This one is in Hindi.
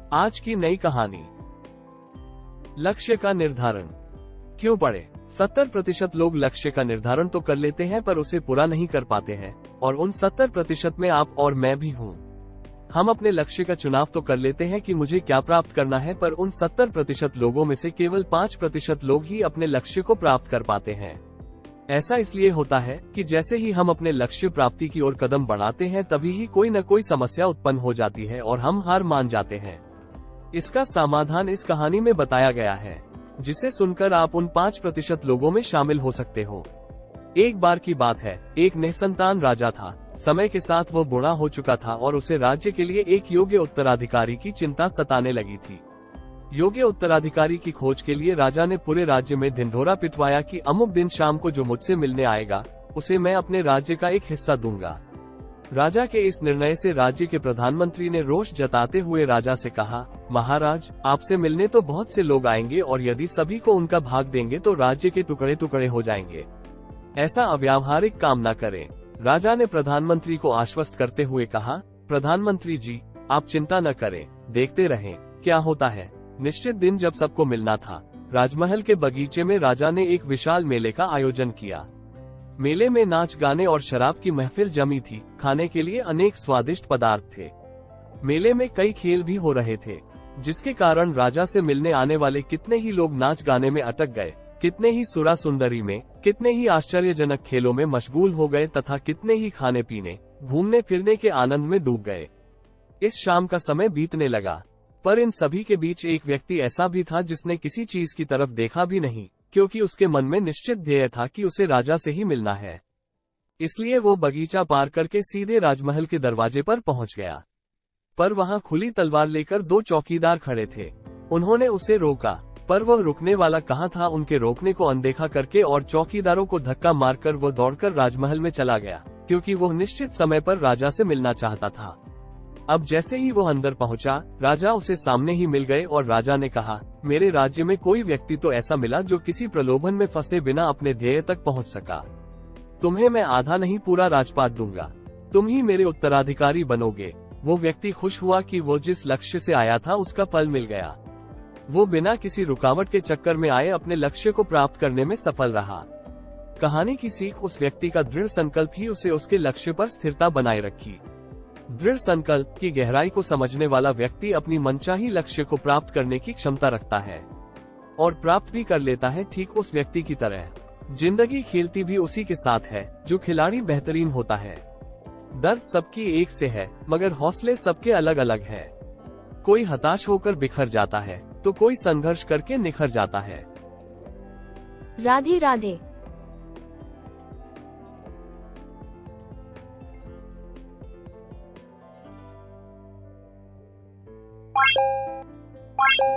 आज की नई कहानी। लक्ष्य का निर्धारण क्यों पढ़े। 70% लोग लक्ष्य का निर्धारण तो कर लेते हैं पर उसे पूरा नहीं कर पाते हैं, और उन 70% में आप और मैं भी हूँ। हम अपने लक्ष्य का चुनाव तो कर लेते हैं कि मुझे क्या प्राप्त करना है, पर उन 70% लोगों में से केवल 5% लोग ही अपने लक्ष्य को प्राप्त कर पाते हैं। ऐसा इसलिए होता है कि जैसे ही हम अपने लक्ष्य प्राप्ति की ओर कदम बढ़ाते हैं, तभी ही कोई न कोई समस्या उत्पन्न हो जाती है और हम हार मान जाते हैं। इसका समाधान इस कहानी में बताया गया है, जिसे सुनकर आप उन 5% लोगों में शामिल हो सकते हो। एक बार की बात है, एक निसंतान राजा था। समय के साथ वह बूढ़ा हो चुका था और उसे राज्य के लिए एक योग्य उत्तराधिकारी की चिंता सताने लगी थी। योग्य उत्तराधिकारी की खोज के लिए राजा ने पूरे राज्य में ढिंढोरा पिटवाया कि अमुक दिन शाम को जो मुझसे मिलने आएगा, उसे मैं अपने राज्य का एक हिस्सा दूंगा। राजा के इस निर्णय से राज्य के प्रधानमंत्री ने रोष जताते हुए राजा से कहा, महाराज, आपसे मिलने तो बहुत से लोग आएंगे और यदि सभी को उनका भाग देंगे तो राज्य के टुकड़े टुकड़े हो जाएंगे। ऐसा अव्यावहारिक काम न करें। राजा ने प्रधानमंत्री को आश्वस्त करते हुए कहा, प्रधानमंत्री जी, आप चिंता न करें, देखते रहें क्या होता है। निश्चित दिन जब सबको मिलना था, राजमहल के बगीचे में राजा ने एक विशाल मेले का आयोजन किया। मेले में नाच गाने और शराब की महफिल जमी थी। खाने के लिए अनेक स्वादिष्ट पदार्थ थे। मेले में कई खेल भी हो रहे थे, जिसके कारण राजा से मिलने आने वाले कितने ही लोग नाच गाने में अटक गए, कितने ही सुरा सुंदरी में, कितने ही आश्चर्यजनक खेलों में मशगूल हो गए तथा कितने ही खाने पीने, घूमने फिरने के आनंद में डूब गए। इस शाम का समय बीतने लगा, पर इन सभी के बीच एक व्यक्ति ऐसा भी था जिसने किसी चीज की तरफ देखा भी नहीं, क्योंकि उसके मन में निश्चित ध्येय था कि उसे राजा से ही मिलना है। इसलिए वो बगीचा पार करके सीधे राजमहल के दरवाजे पर पहुंच गया। पर वहां खुली तलवार लेकर 2 चौकीदार खड़े थे। उन्होंने उसे रोका, पर वह रुकने वाला कहाँ था। उनके रोकने को अनदेखा करके और चौकीदारों को धक्का मारकर वह दौड़कर राजमहल में चला गया, क्योंकि वह निश्चित समय पर राजा से मिलना चाहता था। अब जैसे ही वो अंदर पहुंचा, राजा उसे सामने ही मिल गए और राजा ने कहा, मेरे राज्य में कोई व्यक्ति तो ऐसा मिला जो किसी प्रलोभन में फंसे बिना अपने ध्येय तक पहुंच सका। तुम्हें मैं आधा नहीं पूरा राजपाट दूंगा, तुम ही मेरे उत्तराधिकारी बनोगे। वो व्यक्ति खुश हुआ कि वो जिस लक्ष्य से आया था उसका फल मिल गया। वो बिना किसी रुकावट के चक्कर में आए अपने लक्ष्य को प्राप्त करने में सफल रहा। कहानी की सीख, उस व्यक्ति का दृढ़ संकल्प ही उसे उसके लक्ष्य पर स्थिरता बनाए रखी। दृढ़ संकल्प की गहराई को समझने वाला व्यक्ति अपनी मनचाही लक्ष्य को प्राप्त करने की क्षमता रखता है, और प्राप्त भी कर लेता है, ठीक उस व्यक्ति की तरह। जिंदगी खेलती भी उसी के साथ है जो खिलाड़ी बेहतरीन होता है। दर्द सबकी एक से है, मगर हौसले सबके अलग अलग है। कोई हताश होकर बिखर जाता है तो कोई संघर्ष करके निखर जाता है। राधे राधे। Bye.